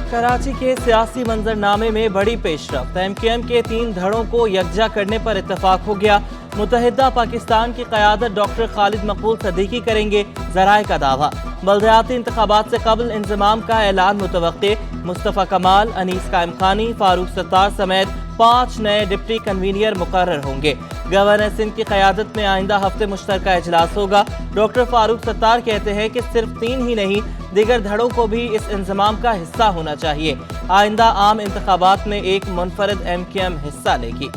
कराची के सियासी मंजरनामे में बड़ी पेशरफ्त। MQM के 3 धड़ों को यकजा करने पर इत्तेफाक हो गया। मुत्तहिदा पाकिस्तान की क़यादत डॉक्टर खालिद मकबूल सदीकी करेंगे, ज़राए का दावा। बल्दियाती इंतखाबात से कबल इंज़माम का ऐलान मुतवक्के। मुस्तफ़ा कमाल, अनीस कायम खानी, फारूक सत्तार समेत 5 नए डिप्टी कन्वीनियर मुकर्रर होंगे। गवर्नर सिंध की क़यादत में आइंदा हफ्ते मुश्तरका इजलास होगा। डॉक्टर फारूक सत्तार कहते हैं कि सिर्फ 3 ही नहीं, दीगर धड़ों को भी इस इंज़माम का हिस्सा होना चाहिए। आइंदा आम इंतखाबात में एक मुनफरद MQM हिस्सा लेगी।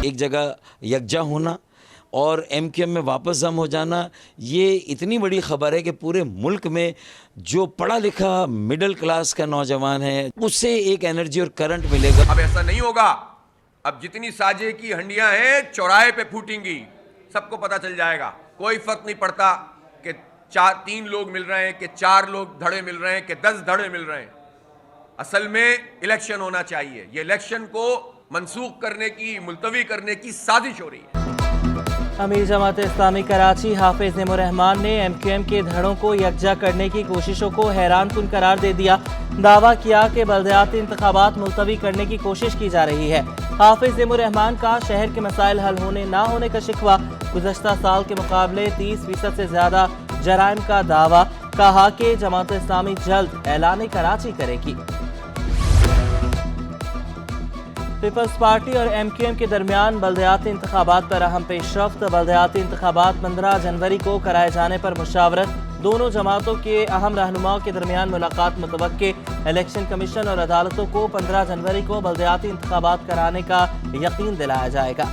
एक जगह यकजा होना और MQM में वापस जम हो जाना, ये इतनी बड़ी खबर है कि पूरे मुल्क में जो पढ़ा लिखा मिडिल क्लास का नौजवान है उससे एक एनर्जी और करंट मिलेगा। अब ऐसा नहीं होगा। अब जितनी साजे की हंडियां हैं चौराहे पे फूटेंगी, सबको पता चल जाएगा। कोई फर्क नहीं पड़ता कि 3 लोग मिल रहे हैं, कि 4 लोग धड़े मिल रहे हैं, कि 10 धड़े मिल रहे हैं। असल में इलेक्शन होना चाहिए। ये इलेक्शन को मनसूख करने की, मुलतवी करने की साजिश हो रही है। अमीर जमात इस्लामी कराची हाफिज नेमुर्रहमान ने MQM के धड़ों को यकजा करने की कोशिशों को हैरान कुन करार दे दिया। दावा किया कि बल्दियाती इंतखाबात मुलतवी करने की कोशिश की जा रही है। हाफिज नेमुर्रहमान का शहर के मसाइल हल होने ना होने का शिकवा। गुज़श्ता साल के मुकाबले 30% से ज्यादा जराइम का दावा। कहा कि जमात इस्लामी जल्द ऐलान कराची करेगी। पीपल्स पार्टी और MQM के दरमियान बल्दियाती इंतखाबात पर अहम पेशरफ्त। बल्दियाती इंतखाबात 15 जनवरी को कराए जाने पर मुशावरत। दोनों जमातों के अहम रहनुमाओं के दरमियान मुलाकात मुतवक्के। इलेक्शन कमीशन और अदालतों को 15 जनवरी को बल्दियाती इंतखाबात कराने का यकीन दिलाया जाएगा।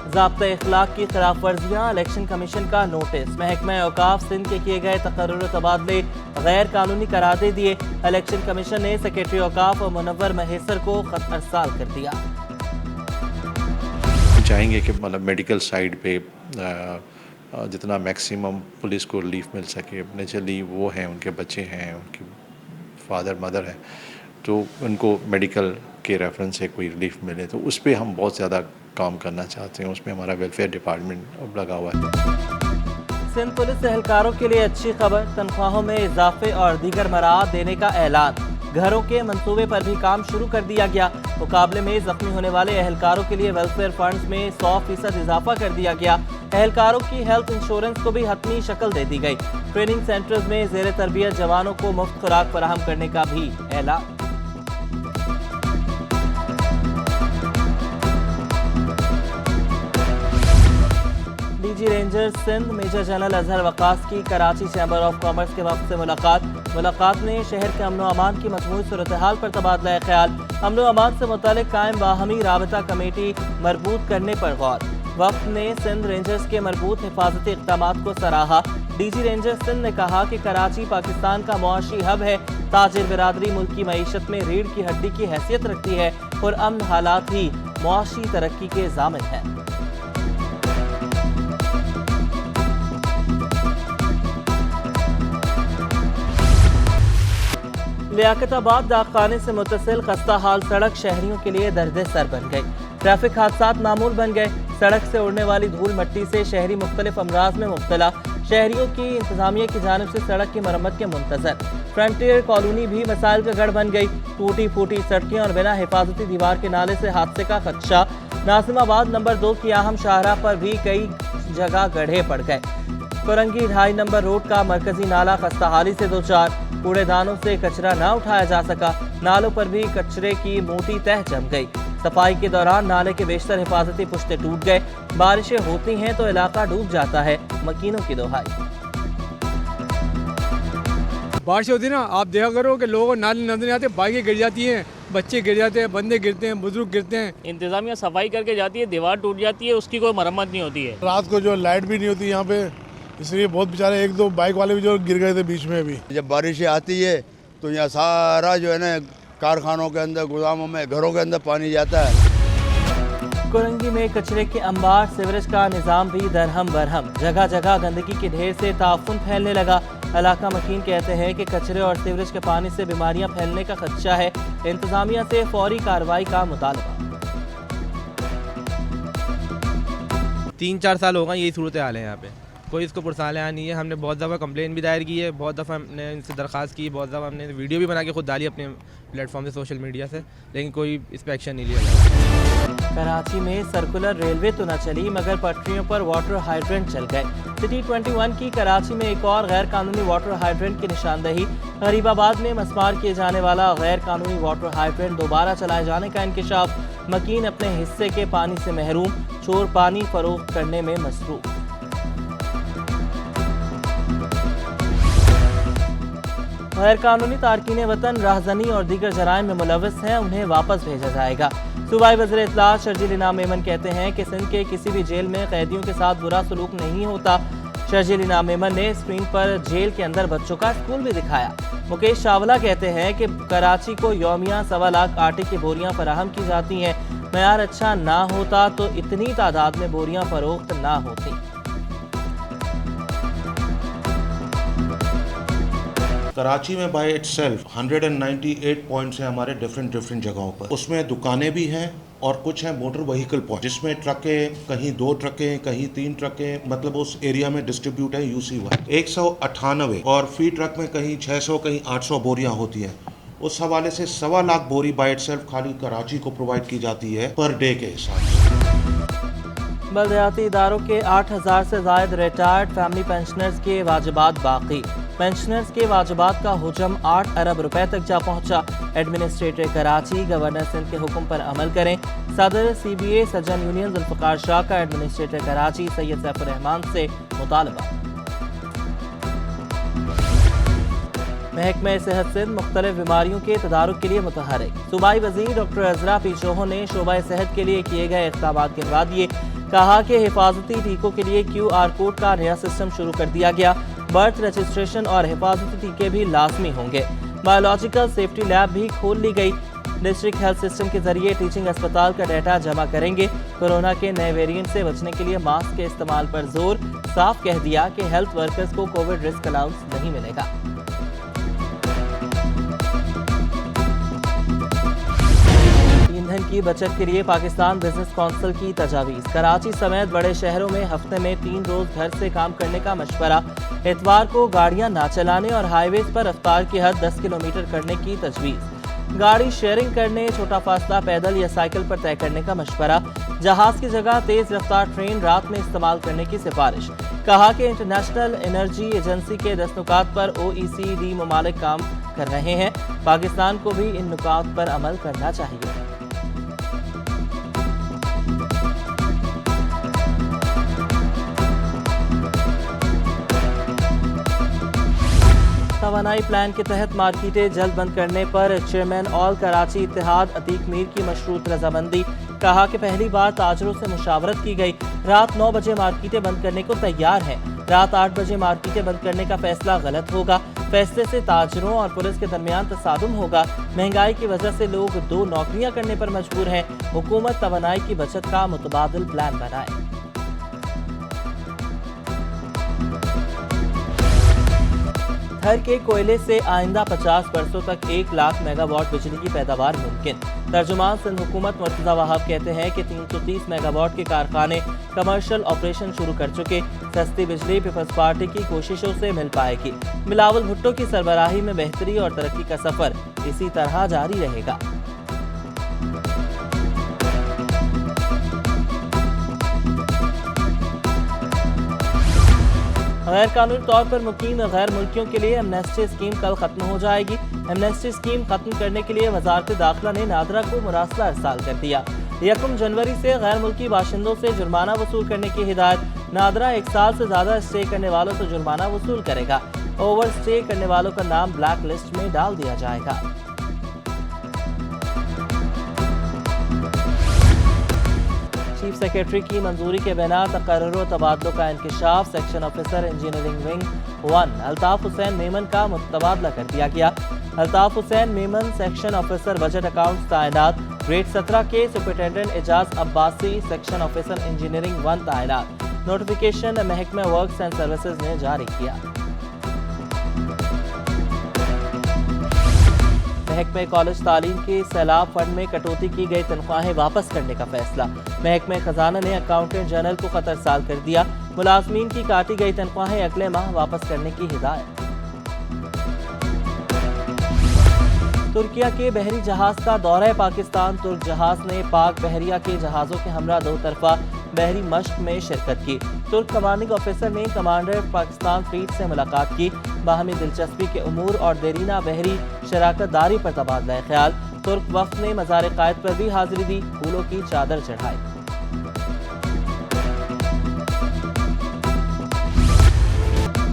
ज़ाब्ता इखलाक की खिलाफ वर्जियाँ, इलेक्शन कमीशन का नोटिस। महकमा औकाफ सिंध के किए गए तकर्रुर तबादले गैर कानूनी करार दे दिए। इलेक्शन कमीशन ने सेक्रेटरी औकाफ और मुनव्वर महेसर को खत अरसाल कर दिया। चाहेंगे कि मतलब मेडिकल साइड पे जितना मैक्सिमम पुलिस को रिलीफ मिल सके। नेचुरली वो हैं, उनके बच्चे हैं, उनकी फादर मदर है, तो उनको मेडिकल के रेफरेंस से कोई रिलीफ मिले, तो उस पर हम बहुत ज़्यादा काम करना चाहते हैं। उसमें हमारा वेलफेयर डिपार्टमेंट अब लगा हुआ है। सिंध पुलिस एहलकारों के लिए अच्छी खबर। तनख्वाहों में इजाफे और दीगर मराहत देने का ऐलान। घरों के मंसूबे पर भी काम शुरू कर दिया गया। मुकाबले में जख्मी होने वाले एहलकारों के लिए वेलफेयर फंड्स में 100% इजाफा कर दिया गया। एहलकारों की हेल्थ इंश्योरेंस को भी हतमी शक्ल दे दी गई। ट्रेनिंग सेंटर्स में जेर तरबियत जवानों को मुफ्त खुराक फराहम करने का भी ऐलान। DG rangers Sindh major general Azhar Waqas की कराची चैम्बर ऑफ कॉमर्स के वक्त से मुलाकात ने शहर के अमन अमान की मजमूई सूरत हाल पर तबादला ख्याल। अमन अमान से मुतालिक कायम बाहमी राबता कमेटी मरबूत करने पर गौर। वक्त ने सिंध रेंजर्स के मरबूत हिफाजती इक़दामात को सराहा। डीजी रेंजर्स सिंध ने कहा कि कराची पाकिस्तान का मुआशी हब है। ताजिर बिरादरी मुल्क की मईशत में रीढ़ की हड्डी की हैसियत रखती है और अमन हालात ही मुआशी तरक्की के ज़ामिन है। लियाकताबाद डाकखाने से मुत्तसिल खस्ता हाल सड़क शहरियों के लिए दर्द सर बन गई। ट्रैफिक हादसात मामूल बन गए। सड़क से उड़ने वाली धूल मट्टी से शहरी मुख्तलिफ अमराज में मुब्तला। शहरियों की इंतजामिया की जानिब से सड़क की मरम्मत के मुंतजर। फ्रंटियर कॉलोनी भी मसाइल का गढ़ बन गई। टूटी फूटी सड़कें और बिना हिफाजती दीवार के नाले से हादसे का खदशा। नासिमाबाद नंबर 2 की अहम शाहराह पर भी कई जगह गड्ढे पड़ गए। कोरंगी 2.5 नंबर रोड का मरकजी नाला खस्ताहाली से 2-4। कूड़ेदानों से कचरा ना उठाया जा सका। नालों पर भी कचरे की मोटी तह जम गई। सफाई के दौरान नाले के बेशतर हिफाजती पुश्ते टूट गए। बारिशें होती हैं तो इलाका डूब जाता है। मकीनों की दोहाई। बारिश होती है ना, आप देखा करो कि लोगों को नाले नजर नहीं आते, बाइकें गिर जाती हैं, बच्चे गिर जाते हैं, बंदे गिरते हैं, बुजुर्ग गिरते हैं। इंतजामिया सफाई करके जाती है, दीवार टूट जाती है, उसकी कोई मरम्मत नहीं होती है। रात को जो लाइट भी नहीं होती यहाँ पे, इसलिए बहुत बेचारे 1-2 बाइक वाले भी जो गिर गए थे बीच में भी। जब बारिशें आती है तो यहाँ सारा जो है ना कारखानों के अंदर, गोदामों में, घरों के अंदर पानी जाता है। कोरंगी में कचरे के अंबार, सीवरेज का निजाम भी दरहम बरहम। जगह जगह गंदगी के ढेर से ताफुन फैलने लगा। इलाका मकीन कहते हैं कि कचरे और सीवरेज के पानी से बीमारियां फैलने का खदशा है। इंतजामिया से फौरी कार्रवाई का मुतालबा। 3-4 साल होगा यही सूरत हाल है यहाँ पे। कोई इसको पुरसाल यहाँ नहीं है। हमने बहुत दफ़ा कंप्लेन भी दायर की है, बहुत दफ़ा हमने इनसे दरख्वास्त की, बहुत दफ़ा हमने वीडियो भी बना के खुद डाली अपने प्लेटफॉर्म से, सोशल मीडिया से, लेकिन कोई इस पर एक्शन नहीं लिया गया। कराची में सर्कुलर रेलवे तो न चली मगर पटरियों पर वाटर हाइड्रेंट चल गए। सिटी 21 की कराची में एक और गैर कानूनी वाटर हाइड्रेंट की निशानदही। गरीबाबाद में मस्मार किए जाने वाला गैर कानूनी वाटर हाइड्रेंट दोबारा चलाए जाने का इंकशाफ। मकीन अपने हिस्से के पानी से महरूम, चोर पानी फरोख्त करने में मसरूफ। गैर कानूनी तारकीन वतन राहजनी और दीगर जराइम में मुलविस हैं, उन्हें वापस भेजा जाएगा। सूबाई वज़ीर इत्तलात शर्जील इनाम मेमन कहते हैं कि सिंध के किसी भी जेल में कैदियों के साथ बुरा सलूक नहीं होता। शर्जील इनाम मेमन ने स्क्रीन पर जेल के अंदर बच्चों का स्कूल भी दिखाया। मुकेश चावला कहते हैं कि कराची को यौमिया 1.25 लाख आटे की बोरियां फराहम की जाती हैं। मयार अच्छा ना होता तो इतनी तादाद में बोरियां फरोख्त ना होती। कराची में बाय इटसेल्फ 198 पॉइंट्स हैं हमारे डिफरेंट जगहों पर। उसमें दुकानें भी हैं और कुछ हैं मोटर व्हीकल पॉइंट, जिसमें ट्रकें, कहीं 2 ट्रकें, कहीं 3 ट्रकें, मतलब उस एरिया में डिस्ट्रीब्यूट है UC1 198, और फी ट्रक में कहीं 600 कहीं 800 बोरियां होती हैं। उस हवाले से 1.25 लाख बोरी बाय इटसेल्फ खाली कराची को प्रोवाइड की जाती है पर डे के हिसाब से। बलदियाती इदारों के 8000 से ज़ायद रिटायर्ड फैमिली पेंशनर्स के वाजिबात बाकी। पेंशनर्स के वाजिबात का हुजम 8 अरब रुपए तक जा पहुंचा। एडमिनिस्ट्रेटर कराची गवर्नर सिंध के हुक्म पर अमल करें। सदर CBA सज्जन यूनियन जुल्फ़िकार शाह का एडमिनिस्ट्रेटर कराची सैयद सैफुर रहमान से मुतालबा। महकमा सेहत सिंध मुख्तलिफ बीमारियों के तदारुक के लिए मुतहरिक। सूबाई वज़ीर डॉक्टर अज़रा पी चौहो ने शोबा सेहत के लिए किए गए इक़दाम गिनवा दिए। कहा कि हिफाजती टीकों के लिए QR कोड का नया सिस्टम शुरू कर दिया गया। बर्थ रजिस्ट्रेशन और हिफाजती टीके भी लाजमी होंगे। बायोलॉजिकल सेफ्टी लैब भी खोल ली गई। डिस्ट्रिक्ट हेल्थ सिस्टम के जरिए टीचिंग अस्पताल का डाटा जमा करेंगे। कोरोना के नए वेरिएंट से बचने के लिए मास्क के इस्तेमाल पर जोर। साफ कह दिया कि हेल्थ वर्कर्स को कोविड रिस्क अलाउंस नहीं मिलेगा। ईंधन की बचत के लिए पाकिस्तान बिजनेस काउंसिल की तजावीज़। कराची समेत बड़े शहरों में हफ्ते में 3 रोज घर से काम करने का मशवरा। इतवार को गाड़ियां ना चलाने और हाईवेज पर रफ्तार की हद 10 किलोमीटर करने की तजवीज़। गाड़ी शेयरिंग करने, छोटा फासला पैदल या साइकिल पर तय करने का मशवरा। जहाज की जगह तेज रफ्तार ट्रेन रात में इस्तेमाल करने की सिफारिश। कहा कि इंटरनेशनल एनर्जी एजेंसी के 10 नुकात पर OECD ममालिक काम कर रहे हैं। पाकिस्तान को भी इन नुकात पर अमल करना चाहिए। तवानाई प्लान के तहत मार्केटें जल्द बंद करने पर चेयरमैन ऑल कराची इत्तेहाद अतीक मीर की मशरूत रजामंदी। कहा कि पहली बार ताजरों से मुशावरत की गई। रात 9 बजे मार्केटें बंद करने को तैयार हैं। रात 8 बजे मार्केटें बंद करने का फैसला गलत होगा। फैसले से ताजरों और पुलिस के दरमियान तसादुम होगा। महंगाई की वजह से लोग 2 नौकरियां करने पर मजबूर हैं। हुकूमत तवानाई की बचत का मुतबादिल प्लान बनाए। थर के कोयले से आइंदा 50 बरसों तक 1 लाख मेगावाट बिजली की पैदावार मुमकिन। तर्जुमान सिंध हुकूमत मुर्तज़ा वहाब कहते हैं कि 330 मेगावाट के कारखाने कमर्शियल ऑपरेशन शुरू कर चुके। सस्ती बिजली पीपल्स पार्टी की कोशिशों से मिल पाएगी। बिलावल भुट्टो की सरबराही में बेहतरी और तरक्की का सफर इसी तरह जारी रहेगा। गैर कानूनी तौर पर मुकीम गैर मुल्कियों के लिए एमनेस्टी स्कीम कल खत्म हो जाएगी। एमनेस्टी स्कीम खत्म करने के लिए वजारत दाखिला ने नादरा को मुरासला अरसाल कर दिया। 1 जनवरी से गैर मुल्की बाशिंदों से जुर्माना वसूल करने की हिदायत। नादरा 1 साल से ज्यादा स्टे करने वालों से जुर्माना वसूल करेगा। ओवर स्टे करने वालों का नाम ब्लैक लिस्ट में डाल दिया जाएगा। चीफ सेक्रेटरी की मंजूरी के बिना तकर्रुर तबादलों का इंकशाफ। Section officer engineering wing 1 Altaf Hussain Memon का तबादला कर दिया गया। Altaf Hussain Memon section officer budget accounts तैनात। ग्रेड 17 के superintendent Ejaz Abbasi section officer engineering 1 तैनात। नोटिफिकेशन महकमा वर्क्स एंड सर्विसेज ने जारी किया। महकमे कॉलेज तालीम के सैलाब फंड में कटौती की गई तनख्वाहें वापस करने का फैसला। महकमे खजाना ने अकाउंटेंट जनरल को खतरसाल कर दिया। मुलाजमीन की काटी गई तनख्वाहें अगले माह वापस करने की हिदायत। तुर्किया के बहरी जहाज का दौरा पाकिस्तान। तुर्क जहाज ने पाक बहरिया के जहाज़ों के हमरा दो तरफा बहरी मश्क में शिरकत की। तुर्क कमांडिंग ऑफिसर ने कमांडर पाकिस्तान फ्लीट से मुलाकात की। बाहमी दिलचस्पी के उमूर और देरीना बहरी शराकत दारी पर तबादला ख्याल। तुर्क वफ्द ने मज़ार कायद पर भी हाजिरी दी, फूलों की चादर चढ़ाई।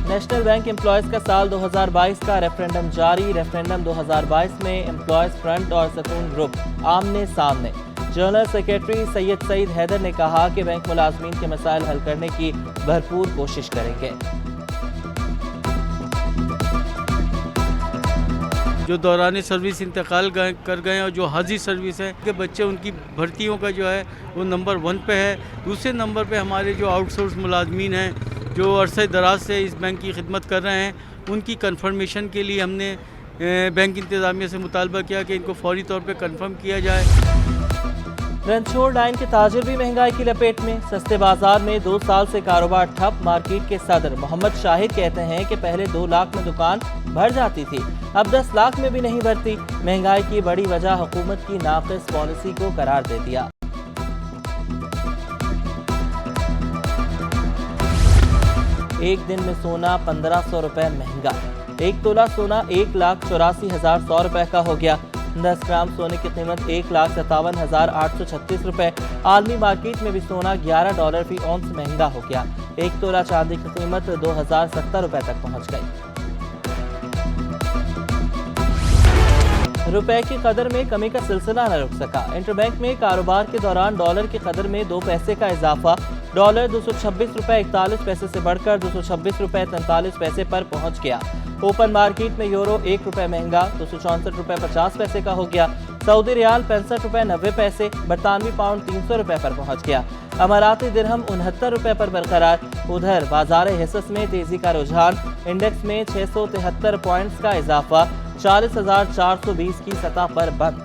नेशनल बैंक एम्प्लॉयज़ का साल 2022 का रेफरेंडम जारी। रेफरेंडम 2022 में एम्प्लॉयज़ फ्रंट और सतून ग्रुप आमने सामने। जनरल सेक्रेटरी सैयद सईद हैदर ने कहा कि बैंक मुलाजमीन के मसाइल हल करने की भरपूर कोशिश करेंगे। जो दौरान सर्विस इंतकाल कर गए और जो हाजी सर्विस है के बच्चे, उनकी भर्तियों का जो है वो नंबर 1 पे है। दूसरे नंबर पे हमारे जो आउटसोर्स मुलाजमीन हैं जो अरसे दराज से इस बैंक की खिदमत कर रहे हैं, उनकी कंफर्मेशन के लिए हमने बैंक इंतज़ामिया से मुतालबा किया कि इनको फौरी तौर पे कंफर्म किया जाए। रनछोड़ लाइन के ताजिर भी महंगाई की लपेट में। सस्ते बाजार में 2 साल से कारोबार ठप। मार्केट के सदर मोहम्मद शाहिद कहते हैं कि पहले 2 लाख में दुकान भर जाती थी, अब 10 लाख में भी नहीं भरती। महंगाई की बड़ी वजह हुकूमत की नाक़िस पॉलिसी को करार दे दिया। एक दिन में सोना 1500 रुपए महंगा। 1 तोला सोना 1,84,100 रुपए का हो गया। 10 ग्राम सोने की कीमत 1,57,836 रुपए। आलमी मार्केट में भी सोना $11 फी औंस महंगा हो गया। 1 तोला चांदी की कीमत 2,070 रुपए तक पहुंच गई। रुपए की कदर में कमी का सिलसिला न रुक सका। इंटरबैंक में कारोबार के दौरान डॉलर की कदर में 2 पैसे का इजाफा। डॉलर 226 रुपए 41 पैसे से बढ़कर 226 रुपए 43 पैसे पर पहुंच गया। ओपन मार्केट में यूरो 1 रुपए महंगा 264 रुपए 50 पैसे का हो गया। सऊदी रियाल 65 रुपए 90 पैसे। बरतानवी पाउंड 300 रुपए पर पहुंच गया। अमाराती दिरहम 69 रुपए पर बरकरार। उधर बाजार हिस्स में तेजी का रुझान। इंडेक्स में 673 पॉइंट्स का इजाफा 40,420 की सतह पर बंद।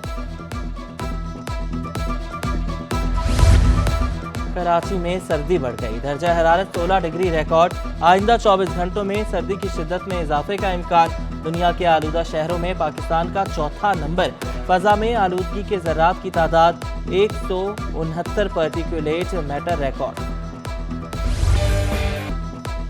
कराची में सर्दी बढ़ गई। दर्जा हरारत 16 डिग्री रिकॉर्ड। आइंदा 24 घंटों में सर्दी की शिद्दत में इजाफे का इम्कान। दुनिया के आलूदा शहरों में पाकिस्तान का 4था नंबर। फजा में आलूदगी के ज़र्रात की तादाद 169 पार्टिकुलेट मैटर रिकॉर्ड।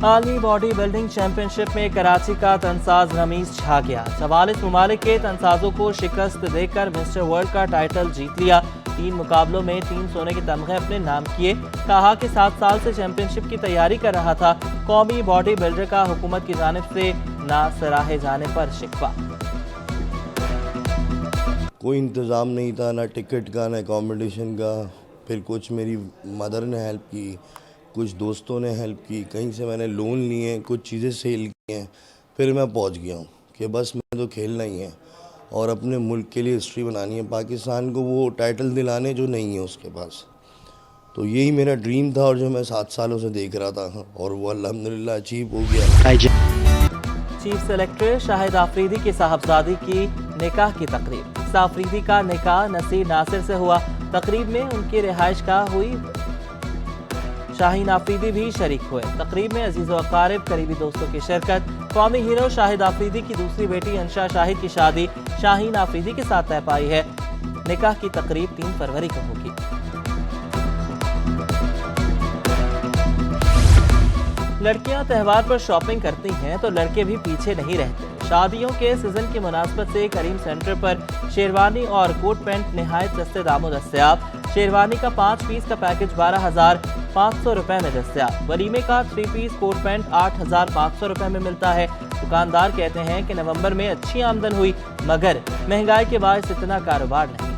आलमी बॉडी बिल्डिंग चैंपियनशिप में कराची का तनसाज रमीज छा गया। 44 ममालिक के तनसाजों को शिकस्त देकर मिस्टर वर्ल्ड का टाइटल जीत लिया। 3 मुकाबलों में 3 सोने के तमगे अपने नाम किए। कहा कि 7 साल से चैंपियनशिप की तैयारी कर रहा था। कौमी बॉडी बिल्डर का हुकूमत की जानिब से ना सराहे जाने पर शिकवा। कोई इंतज़ाम नहीं था, ना टिकट का ना अकोमोडेशन का। फिर कुछ मेरी मदर ने हेल्प की, कुछ दोस्तों ने हेल्प की, कहीं से मैंने लोन लिए, कुछ चीज़ें सेल की हैं। फिर मैं पहुंच गया हूं कि बस मैं तो खेलना ही है और अपने मुल्क के लिए हिस्ट्री बनानी है। पाकिस्तान को वो टाइटल दिलाने जो नहीं है उसके पास। तो यही मेरा ड्रीम था और जो मैं 7 सालों से देख रहा था और वो अल्हम्दुलिल्लाह अचीव हो गया। चीफ सेलेक्टर शाहिद आफरीदी की साहबजादी की निकाह की तकरीब। आफरीदी का निकाह नसीर नासिर से हुआ। तकरीब में उनकी रिहाइश गाह हुई। शाहीन आफरीदी भी शरीक हुए। तकरीब में अजीज़ व अकारिब, करीबी दोस्तों की शिरकत। कौमी हीरो शाहिद आफरीदी की दूसरी बेटी अंशा शाहिद की शादी शाहीन आफरीदी के साथ तय पाई है। निकाह की तकरीब 3 फरवरी को होगी। लड़कियां त्यौहार पर शॉपिंग करती हैं तो लड़के भी पीछे नहीं रहते। शादियों के सीजन की मुनासबत से करीम सेंटर पर शेरवानी और कोट पैंट निहायत सस्ते दामों दस्तयाब। शेरवानी का 5 पीस का पैकेज 12,500 रुपए में दस्तयाब। वलीमे का 3 पीस कोट पैंट 8,500 रुपए में मिलता है। दुकानदार कहते हैं कि नवंबर में अच्छी आमदन हुई, मगर महंगाई के बायस इतना कारोबार नहीं।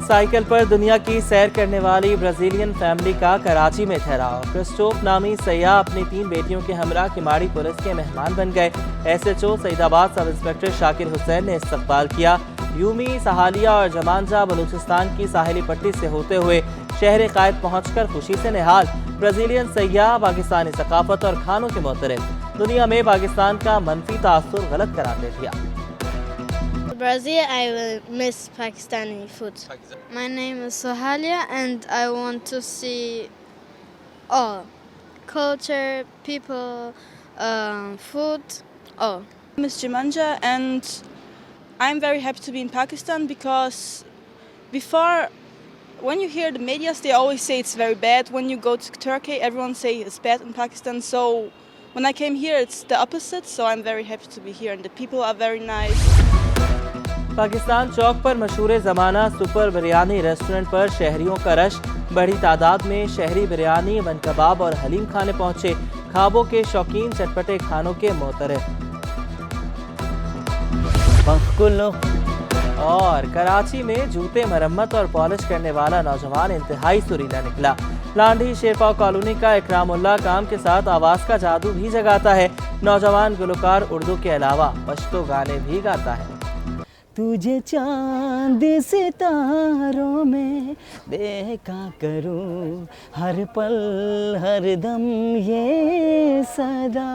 साइकिल पर दुनिया की सैर करने वाली ब्राजीलियन फैमिली का कराची में ठहराव। क्रिस्टोफ नामी सयाह अपनी 3 बेटियों के हमरा किमाड़ी पुलिस के मेहमान बन गए। SHO Saidabad sub inspector Shakir Hussain ने इस्तकबाल किया। यूमी, सहालिया और जमानजा बलूचिस्तान की साहिली पट्टी से होते हुए शहर कायद पहुंचकर खुशी से निहाल। ब्राजीलियन सयाह पाकिस्तानी सकाफत और खानों के मोहतरफ। दुनिया में पाकिस्तान का मनफी तासुर गलत करार दे दिया। Brazil, I will miss Pakistani food. My name is Sohalia and I want to see all culture, people, food, all. My name is Jimanja and I'm very happy to be in Pakistan because before, when you hear the media, they always say it's very bad. When you go to Turkey, everyone say it's bad in Pakistan. So when I came here, it's the opposite. So I'm very happy to be here and the people are very nice. Pakistan चौक पर मशहूर ज़माना super biryani restaurant पर शहरियों का rush. बड़ी तादाद में शहरी बिरयानी, वन कबाब और हलीम खाने पहुंचे। ख्वाबों के शौकीन चटपटे खानों के मोतरफ। और कराची में जूते मरम्मत और पॉलिश करने वाला नौजवान इंतहाई सुरीला निकला। लांडी शेरपाव कॉलोनी का इकरामुल्लाह काम के साथ आवाज़ का जादू भी जगाता है। नौजवान गुलकार उर्दू के अलावा पश्तो गाने भी गाता है। तुझे चांद सितारों में देखा करूं, हर पल हर दम ये सदा।